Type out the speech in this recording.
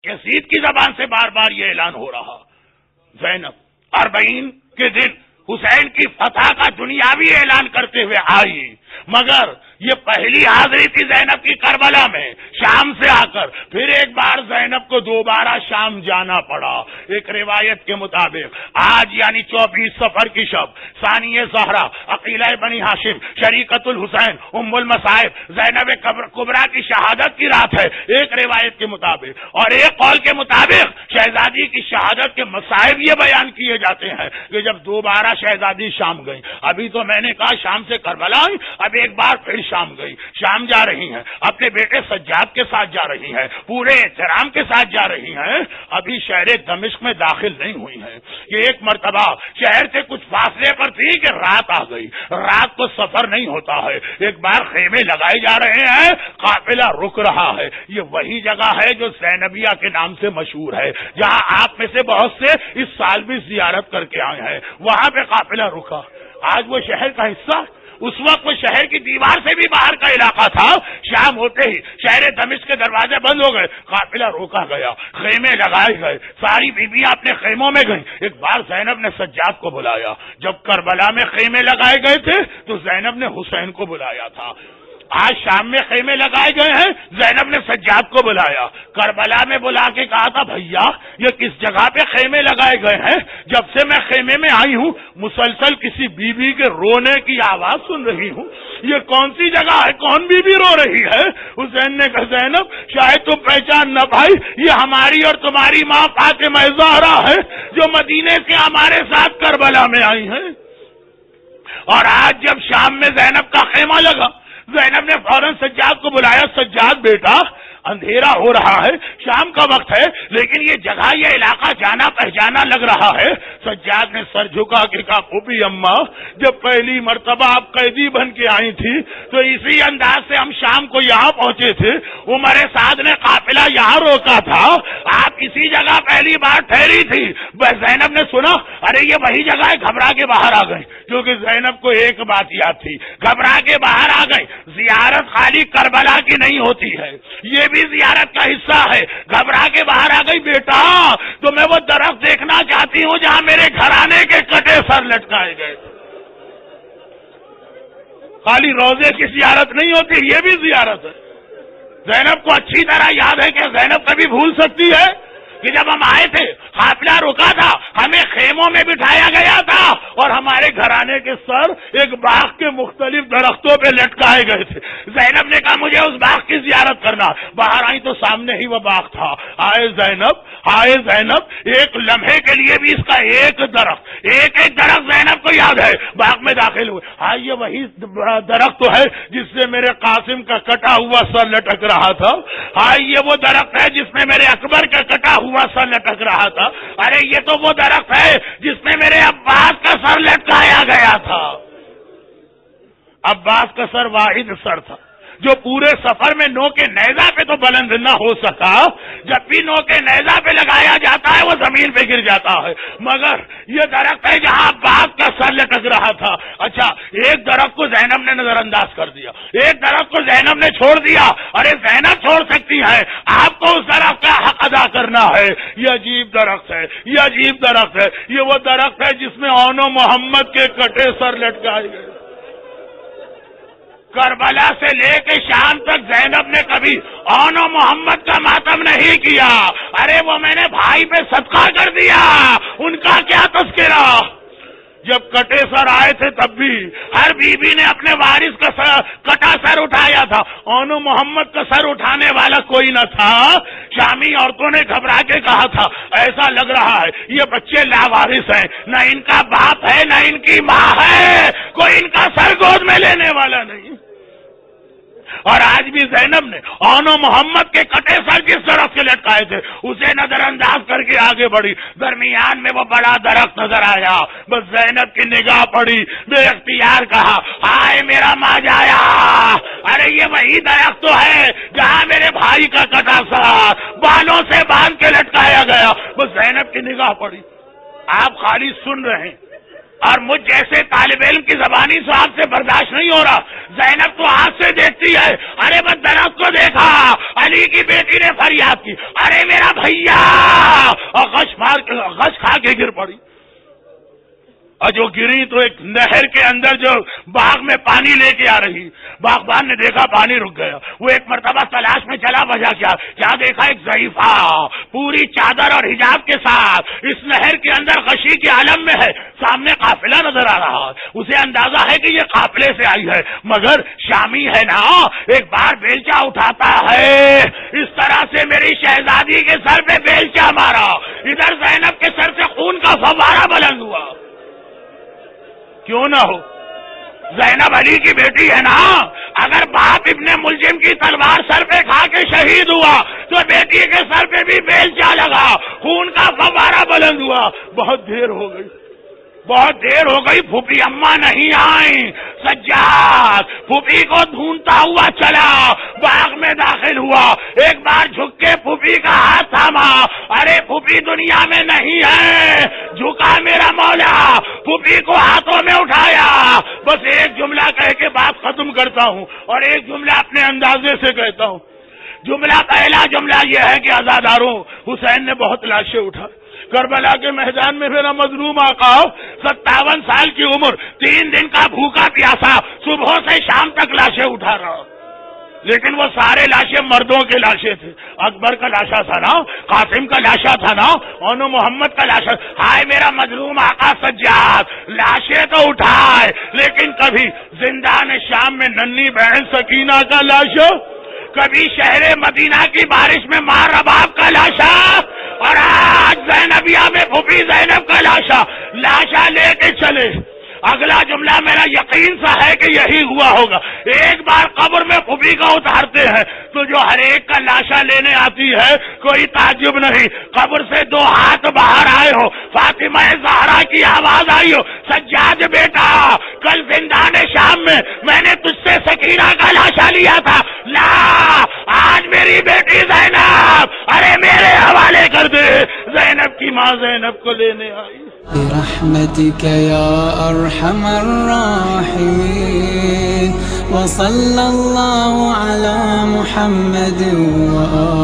یزید کی زبان سے بار بار یہ اعلان ہو رہا، زینب 40 کے دن حسین کی فتح کا دنیاوی اعلان کرتے ہوئے آئی، مگر یہ پہلی حاضری تھی زینب کی کربلا میں شام سے آ کر، پھر ایک بار زینب کو دوبارہ شام جانا پڑا۔ ایک روایت کے مطابق آج یعنی 24 صفر کی شب ثانیہ زہرا عقیلہ بنی ہاشم شریکت الحسین ام المصائب زینب کبریٰ کی شہادت کی رات ہے ایک روایت کے مطابق، اور ایک قول کے مطابق شہزادی کی شہادت کے مصائب یہ بیان کیے جاتے ہیں کہ جب دوبارہ شہزادی شام گئی، ابھی تو میں نے کہا شام سے کربلا آئی، اب ایک بار پھر شام گئی، شام جا رہی ہیں، اپنے بیٹے سجاد کے ساتھ جا رہی ہیں، پورے احترام کے ساتھ جا رہی ہیں، ابھی شہر دمشق میں داخل نہیں ہوئی ہیں کہ ایک مرتبہ شہر سے کچھ فاصلے پر تھی کہ رات آ گئی۔ رات کو سفر نہیں ہوتا ہے، ایک بار خیمے لگائے جا رہے ہیں، قافلہ رک رہا ہے۔ یہ وہی جگہ ہے جو زینبیہ کے نام سے مشہور ہے، جہاں آپ میں سے بہت سے اس سال بھی زیارت کر کے آئے ہیں، وہاں پہ قافلہ رکا۔ آج وہ شہر کا حصہ، اس وقت وہ شہر کی دیوار سے بھی باہر کا علاقہ تھا۔ شام ہوتے ہی شہر دمشق کے دروازے بند ہو گئے، قافلہ روکا گیا، خیمے لگائے گئے، ساری بیویاں اپنے خیموں میں گئیں۔ ایک بار زینب نے سجاد کو بلایا، جب کربلا میں خیمے لگائے گئے تھے تو زینب نے حسین کو بلایا تھا۔ آج شام میں خیمے لگائے گئے ہیں، زینب نے سجاد کو بلایا، کربلا میں بلا کے کہا تھا بھیا یہ کس جگہ پہ خیمے لگائے گئے ہیں؟ جب سے میں خیمے میں آئی ہوں مسلسل کسی بیوی کے رونے کی آواز سن رہی ہوں، یہ کون سی جگہ ہے، کون بیوی رو رہی ہے؟ حسین نے کہا زینب شاید تم پہچان نہ پائی، یہ ہماری اور تمہاری ماں فاطمہ زہرا ہے جو مدینے سے ہمارے ساتھ کربلا میں آئی ہیں۔ اور آج جب شام میں زینب کا خیمہ لگا، زینب نے فوراً سجاد کو بلایا، سجاد بیٹا اندھیرا ہو رہا ہے، شام کا وقت ہے، لیکن یہ جگہ یہ علاقہ جانا پہچانا لگ رہا ہے۔ سجاد نے سر جھکا کے کہا پھوپھی اماں جب پہلی مرتبہ آپ قیدی بن کے آئی تھی تو اسی انداز سے ہم شام کو یہاں پہنچے تھے، عمر سعد نے قافلہ یہاں روکا تھا، آپ اسی جگہ پہلی بار ٹھہری تھی۔ زینب نے سنا ارے یہ وہی جگہ ہے، گھبرا کے باہر آ گئی، کیونکہ زینب کو ایک بات یاد تھی، گھبرا کے باہر آ گئی۔ زیارت خالی کربلا کی نہیں ہوتی ہے، یہ بھی زیارت کا حصہ ہے۔ گھبرا کے باہر آ گئی بیٹا تو میں وہ درخت دیکھنا چاہتی ہوں جہاں میرے گھرانے کے کٹے سر لٹکائے گئے۔ خالی روزے کی زیارت نہیں ہوتی، یہ بھی زیارت ہے۔ زینب کو اچھی طرح یاد ہے کہ زینب کبھی بھول سکتی ہے کہ جب ہم آئے تھے قافلہ رکا تھا، ہمیں خیموں میں بٹھایا گیا تھا اور ہمارے گھرانے کے سر ایک باغ کے مختلف درختوں پہ لٹکائے گئے تھے۔ زینب نے کہا مجھے اس باغ کی زیارت کرنا، باہر آئی تو سامنے ہی وہ باغ تھا۔ آئے زینب ایک لمحے کے لیے بھی اس کا ایک درخت زینب کو یاد ہے، باغ میں داخل ہوئے، ہاں یہ وہی درخت تو ہے جس سے میرے قاسم کا کٹا ہوا سر لٹک رہا تھا، ہاں یہ وہ درخت ہے جس میں میرے اکبر کا کٹا ہوا سر لٹک رہا تھا، ارے یہ تو وہ درخت ہے جس میں میرے عباس کا سر لٹکایا گیا تھا۔ عباس کا سر واحد سر تھا جو پورے سفر میں نو کے نیزہ پہ تو بلند نہ ہو سکا، جب بھی نو کے نیزہ پہ لگایا جاتا ہے وہ زمین پہ گر جاتا ہے، مگر یہ درخت ہے جہاں عباس کا سر لٹک رہا تھا۔ اچھا ایک درخت کو زینب نے نظر انداز کر دیا، ایک درخت کو زینب نے چھوڑ دیا، ارے زینب چھوڑ سکتی ہے، آپ کو اس درخت کا حق ادا کرنا ہے۔ یہ عجیب درخت ہے، یہ عجیب درخت ہے، یہ وہ درخت ہے جس میں اون و محمد کے کٹے سر لٹکائے گئے۔ کربلا سے لے کے شام تک زینب نے کبھی اون و محمد کا ماتم نہیں کیا، ارے وہ میں نے بھائی پہ صدقہ کر دیا، ان کا کیا تذکرہ۔ جب کٹے سر آئے تھے تب بھی ہر بیوی نے اپنے وارث کا کٹا سر اٹھایا تھا، اون و محمد کا سر اٹھانے والا کوئی نہ تھا۔ شامی عورتوں نے گھبرا کے کہا تھا ایسا لگ رہا ہے یہ بچے لاوارث ہیں، نہ ان کا باپ ہے نہ ان کی ماں ہے، کوئی ان کا سر گود میں لینے والا نہیں۔ اور آج بھی زینب نے اون و محمد کے کٹے سر جس درخت سے لٹکائے تھے اسے نظر انداز کر کے آگے بڑھی، درمیان میں وہ بڑا درخت نظر آیا، بس زینب کی نگاہ پڑی، بے اختیار کہا ہائے میرا ماں جایا، ارے یہ وہی درخت تو ہے جہاں میرے بھائی کا کٹا سر بالوں سے باندھ کے لٹکایا گیا۔ بس زینب کی نگاہ پڑی، آپ خالی سن رہے ہیں، اور مجھ جیسے طالب علم کی زبانی سواد سے برداشت نہیں ہو رہا. زینب تو ہاتھ سے دیکھتی ہے. ارے بس درخت کو دیکھا, علی کی بیٹی نے فریاد کی, ارے میرا بھیا, اور غش کھا کے گر پڑی. اور جو گری تو ایک نہر کے اندر جو باغ میں پانی لے کے آ رہی, باغبان نے دیکھا پانی رک گیا. وہ ایک مرتبہ تلاش میں چلا بجا, کیا دیکھا, ایک ضعیفہ پوری چادر اور حجاب کے ساتھ اس نہر کے اندر غشی کے عالم میں ہے. سامنے قافلہ نظر آ رہا ہے. اسے اندازہ ہے کہ یہ قافلے سے آئی ہے, مگر شامی ہے نا. ایک بار بیلچا اٹھاتا ہے, اس طرح سے میری شہزادی کے سر پہ بیلچا مارا. ادھر زینب کے سر سے خون کا فوارہ بلند ہوا. کیوں نہ ہو, زینب علی کی بیٹی ہے نا. اگر باپ ابن ملجم کی تلوار سر پہ کھا کے شہید ہوا تو بیٹی کے سر پہ بھی بیلچا لگا, خون کا فوارہ بلند ہوا. بہت دیر ہو گئی, پھوپھی اماں نہیں آئی. سجاد پھوپھی کو ڈھونڈتا ہوا چلا, باغ میں داخل ہوا. ایک بار جھک کے پھوپھی کا ہاتھ تھاما, ارے پھوپھی دنیا میں نہیں ہے. جھکا میرا مولا, پھوپھی کو ہاتھوں میں اٹھایا. بس ایک جملہ کہہ کے بات ختم کرتا ہوں, اور ایک جملہ اپنے اندازے سے کہتا ہوں. پہلا جملہ یہ ہے کہ عزاداروں, حسین نے بہت لاشیں اٹھا. کربلا کے میدان میں میرا مظلوم آقا 57 سال کی عمر, 3 دن کا بھوکا پیاسا, صبح سے شام تک لاشیں اٹھا رہا. لیکن وہ سارے لاشیں مردوں کے لاشیں تھے. اکبر کا لاشا تھا نا, قاسم کا لاشا تھا نا, اونو محمد کا لاشا. ہائے میرا مظلوم آقا سجاد, لاشیں تو اٹھائے, لیکن کبھی زندان شام میں ننھی بہن سکینہ کا لاشا, کبھی شہر مدینہ کی بارش میں ماں رباب کا لاشا, اور آج زینبیہ میں پھوپھی زینب کا لاشا لے کے چلے. اگلا جملہ میرا یقین سا ہے کہ یہی ہوا ہوگا. ایک بار قبر میں پھوپھی کا اتارتے ہیں تو جو ہر ایک کا لاشا لینے آتی ہے کوئی تعجب نہیں. قبر سے 2 ہاتھ باہر آئے ہو, فاطمہ زہرا کی آواز آئی ہو, سجاد بیٹا کل زندان شام میں نے تجھ سے سکینہ کا لاشا لیا تھا, لا آج میری بیٹی زینب ارے میرے حوالے کر دے. زینب کی ماں زینب کو لینے آئی. برحمتك يا أرحم الراحمين وصلى الله على محمد وآله